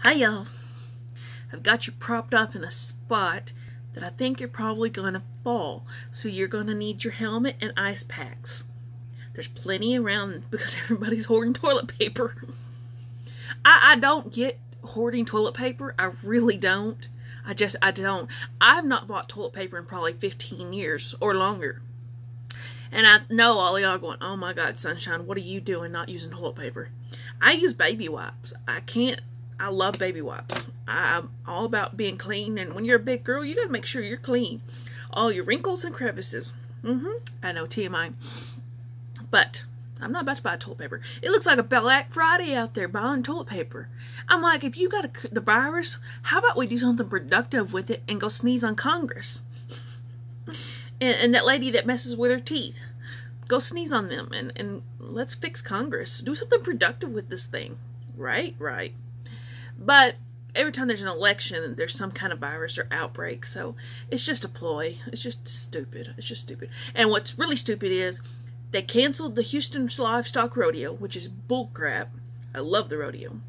Hi y'all. I've got you propped up in a spot that I think you're probably going to fall. So you're going to need your helmet and ice packs. There's plenty around because everybody's hoarding toilet paper. I don't get hoarding toilet paper. I really don't. I don't. I've not bought toilet paper in probably 15 years or longer. And I know all y'all going, oh my God, Sunshine, what are you doing not using toilet paper? I use baby wipes. I love baby wipes. I'm all about being clean, and when you're a big girl, you gotta make sure you're clean. All your wrinkles and crevices. I know, TMI. But I'm not about to buy toilet paper. It looks like a Black Friday out there buying toilet paper. I'm like, if you got the virus, how about we do something productive with it and go sneeze on Congress? And that lady that messes with her teeth, go sneeze on them and let's fix Congress. Do something productive with this thing. Right? But every time there's an election, there's some kind of virus or outbreak. So it's just a ploy. It's just stupid. It's just stupid. And what's really stupid is they canceled the Houston Livestock Rodeo, which is bullcrap. I love the rodeo.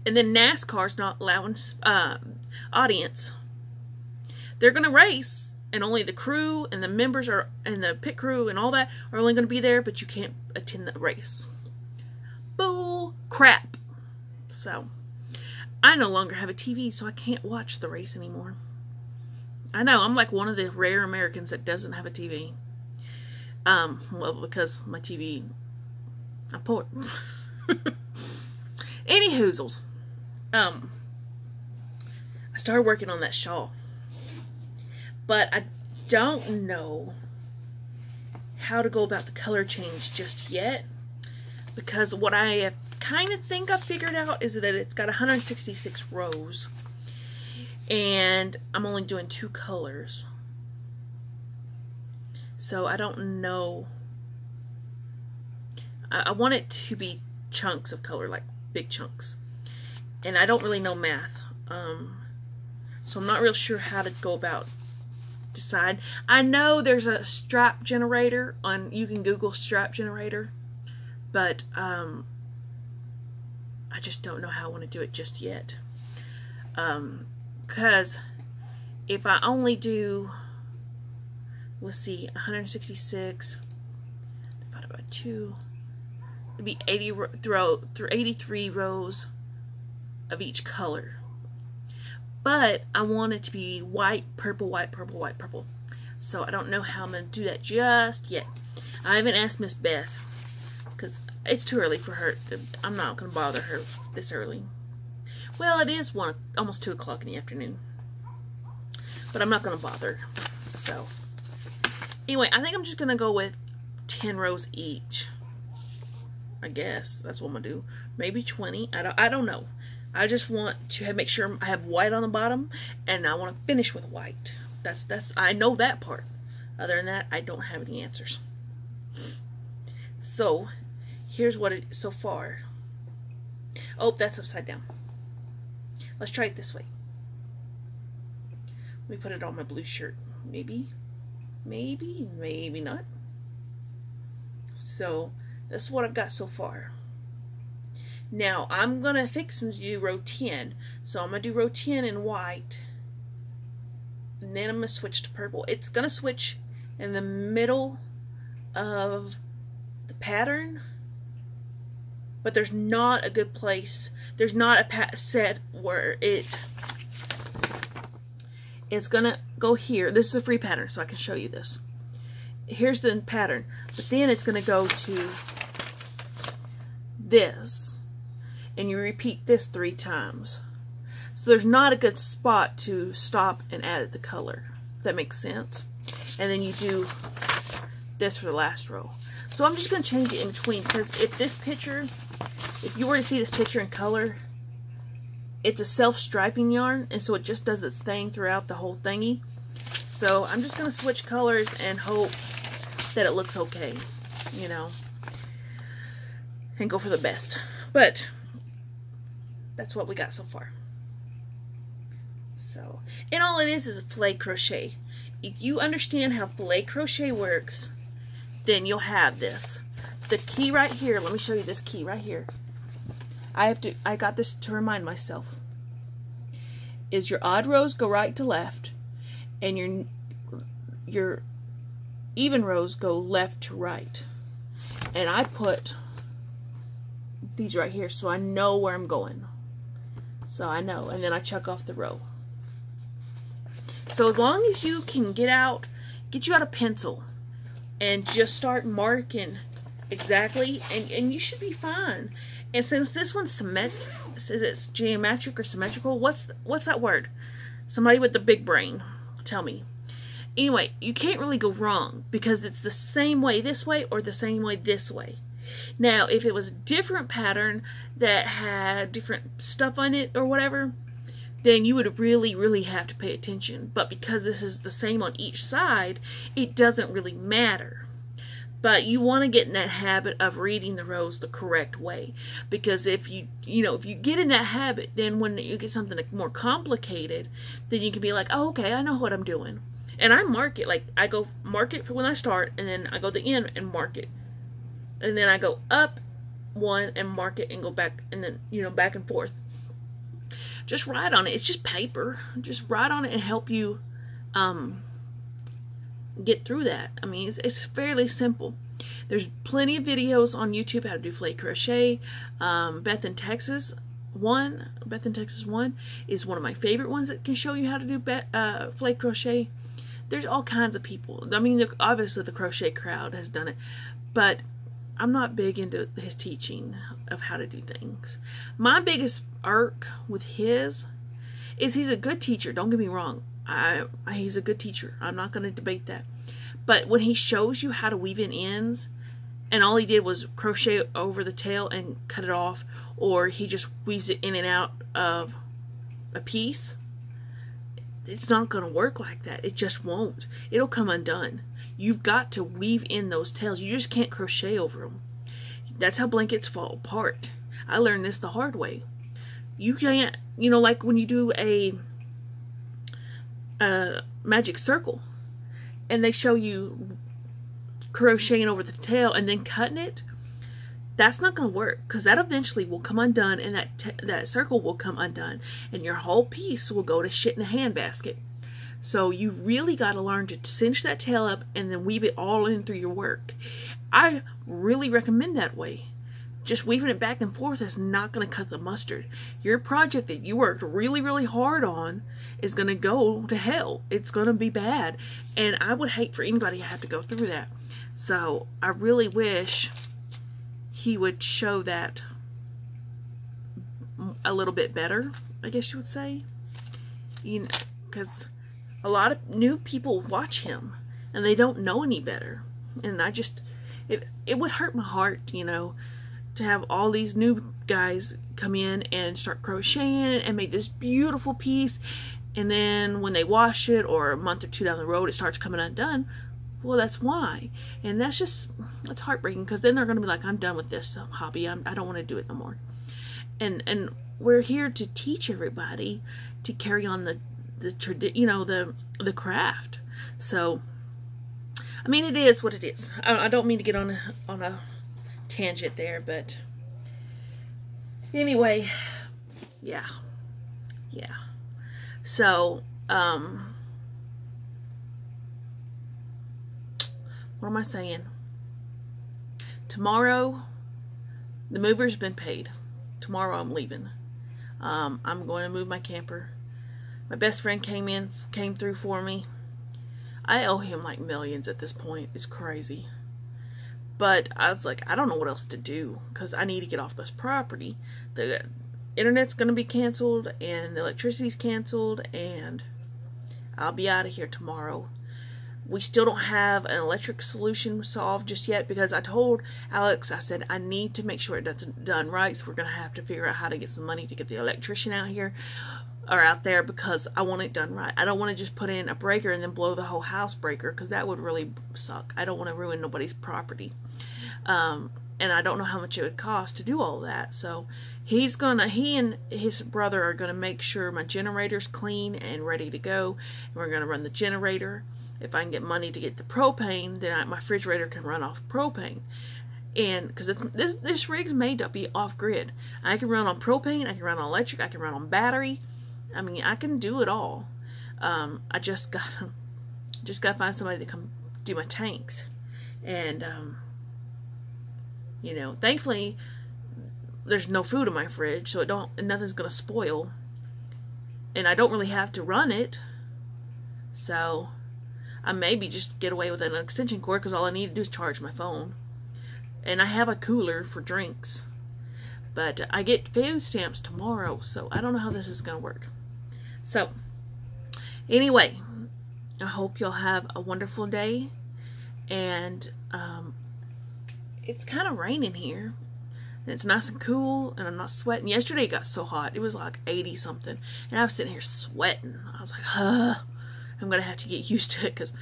And then NASCAR's not allowing audience. They're going to race, and only the crew and the members and the pit crew and all that are only going to be there, but you can't attend the race. Bull crap. So I no longer have a TV, so I can't watch the race anymore. I know, I'm like one of the rare Americans that doesn't have a TV. Well, because my TV, I'm poor. Any hoozles. I started working on that shawl. But I don't know how to go about the color change just yet. Because what I kind of think I figured out is that it's got 166 rows. And I'm only doing 2 colors. So I don't know. I want it to be chunks of color, like big chunks. And I don't really know math. So I'm not real sure how to go about decide. I know there's a strap generator on, you can Google strap generator. But I just don't know how I want to do it just yet. Because if I only do, let's see, 166 divided by 2, it'd be 83 rows of each color. But I want it to be white, purple, white, purple, white, purple. So I don't know how I'm going to do that just yet. I haven't asked Miss Beth, because it's too early for her. I'm not going to bother her this early. Well, it is almost 2 o'clock in the afternoon. But I'm not going to bother. So, anyway, I think I'm just going to go with 10 rows each. I guess that's what I'm going to do. Maybe 20. I don't know. I just want to make sure I have white on the bottom, and I want to finish with white. I know that part. Other than that, I don't have any answers. So, here's what it is so far. Oh, that's upside down. Let's try it this way. Let me put it on my blue shirt. Maybe not. So, that's what I've got so far. Now, I'm going to fix and do row 10. So, I'm going to do row 10 in white. And then I'm going to switch to purple. It's going to switch in the middle of the pattern. But there's not a good place. There's not a set where it's going to go here. This is a free pattern, so I can show you this. Here's the pattern. But then it's going to go to this. And you repeat this 3 times. So there's not a good spot to stop and add the color. If that makes sense. And then you do this for the last row. So I'm just going to change it in between, because if you were to see this picture in color, it's a self-striping yarn, and so it just does its thing throughout the whole thingy. So I'm just going to switch colors and hope that it looks okay, you know, and go for the best. But that's what we got so far. So, and all it is a filet crochet. If you understand how filet crochet works, then you'll have this. The key right here, let me show you this key right here. I got this to remind myself. is your odd rows go right to left, and your even rows go left to right. And I put these right here so I know where I'm going. So I know, and then I chuck off the row. So as long as you can get you out a pencil and just start marking exactly, and you should be fine. And since this one's says it's geometric or symmetrical, what's that word? Somebody with the big brain, tell me. Anyway, you can't really go wrong because it's the same way this way or the same way this way. Now, if it was a different pattern that had different stuff on it or whatever, then you would really, really have to pay attention. But because this is the same on each side, it doesn't really matter. But you want to get in that habit of reading the rows the correct way. Because if you get in that habit, then when you get something more complicated, then you can be like, oh, okay, I know what I'm doing. And I mark it, like I go mark it when I start, and then I go to the end and mark it. And then I go up one and mark it and go back, and then, back and forth. Just write on it. It's just paper. Just write on it and help you get through that. I mean, it's fairly simple. There's plenty of videos on YouTube how to do flake crochet. Beth in Texas 1 is one of my favorite ones that can show you how to do flake crochet. There's all kinds of people. I mean, obviously the crochet crowd has done it, but I'm not big into his teaching of how to do things. My biggest irk with his is he's a good teacher. Don't get me wrong. He's a good teacher. I'm not going to debate that. But when he shows you how to weave in ends, and all he did was crochet over the tail and cut it off, or he just weaves it in and out of a piece, it's not going to work like that. It just won't. It'll come undone. You've got to weave in those tails. You just can't crochet over them. That's how blankets fall apart. I learned this the hard way. You can't, like when you do a magic circle and they show you crocheting over the tail and then cutting it, that's not going to work, because that eventually will come undone, and that circle will come undone, and your whole piece will go to shit in a handbasket. So you really got to learn to cinch that tail up and then weave it all in through your work. I really recommend that way. Just weaving it back and forth is not going to cut the mustard. Your project that you worked really, really hard on is going to go to hell. It's going to be bad. And I would hate for anybody to have to go through that. So I really wish he would show that a little bit better, I guess you would say. Because a lot of new people watch him and they don't know any better. And it would hurt my heart, to have all these new guys come in and start crocheting and make this beautiful piece, and then when they wash it or a month or two down the road it starts coming undone. Well, that's why. And that's heartbreaking, because then they're going to be like, I'm done with this hobby. I don't want to do it no more. And we're here to teach everybody to carry on the craft. So I mean, it is what it is. I don't mean to get on a tangent there, but anyway, yeah. So, what am I saying? Tomorrow, the mover's been paid. Tomorrow I'm leaving. I'm going to move my camper. My best friend came through for me. I owe him like millions at this point. It's crazy. But I was like, I don't know what else to do, because I need to get off this property. The internet's going to be canceled, and the electricity's canceled, and I'll be out of here tomorrow. We still don't have an electric solution solved just yet, because I told Alex, I said, I need to make sure it's done right, so we're going to have to figure out how to get some money to get the electrician out here, or out there, because I want it done right. I don't want to just put in a breaker and then blow the whole house breaker, because that would really suck. I don't want to ruin nobody's property. And I don't know how much it would cost to do all that. So he and his brother are going to make sure my generator's clean and ready to go. And we're going to run the generator. If I can get money to get the propane, then my refrigerator can run off propane. And because this rig's made to be off-grid. I can run on propane, I can run on electric, I can run on battery. I mean, I can do it all. I just gotta find somebody to come do my tanks. And, you know, thankfully, there's no food in my fridge, so nothing's gonna spoil. And I don't really have to run it. So, I maybe just get away with an extension cord, because all I need to do is charge my phone. And I have a cooler for drinks. But I get food stamps tomorrow, so I don't know how this is going to work. So, anyway, I hope you'll have a wonderful day. And it's kind of raining here. And it's nice and cool, and I'm not sweating. Yesterday it got so hot. It was like 80 something. And I was sitting here sweating. I was like, I'm going to have to get used to it, because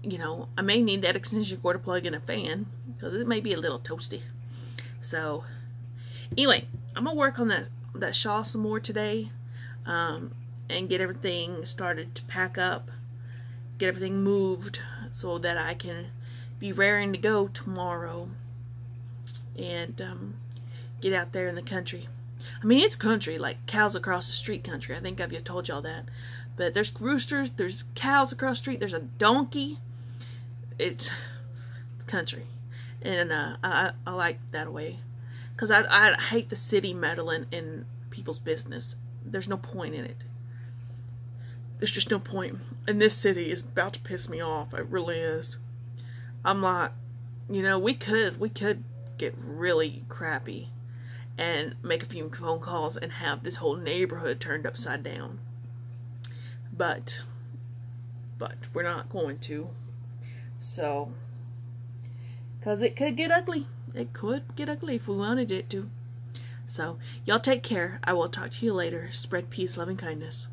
you know, I may need that extension cord to plug in a fan, because it may be a little toasty. So, anyway, I'm going to work on that shawl some more today, and get everything started to pack up, get everything moved, so that I can be raring to go tomorrow, and get out there in the country. I mean, it's country, like cows across the street country. I think I've told y'all that. But there's roosters, there's cows across the street, there's a donkey. It's country. And I like that way. Because I hate the city meddling in people's business. There's no point in it. There's just no point. And this city is about to piss me off. It really is. I'm like, you know, we could get really crappy and make a few phone calls and have this whole neighborhood turned upside down. But we're not going to. So, because it could get ugly. It could get ugly if we wanted it to. So, y'all take care. I will talk to you later. Spread peace, love, and kindness.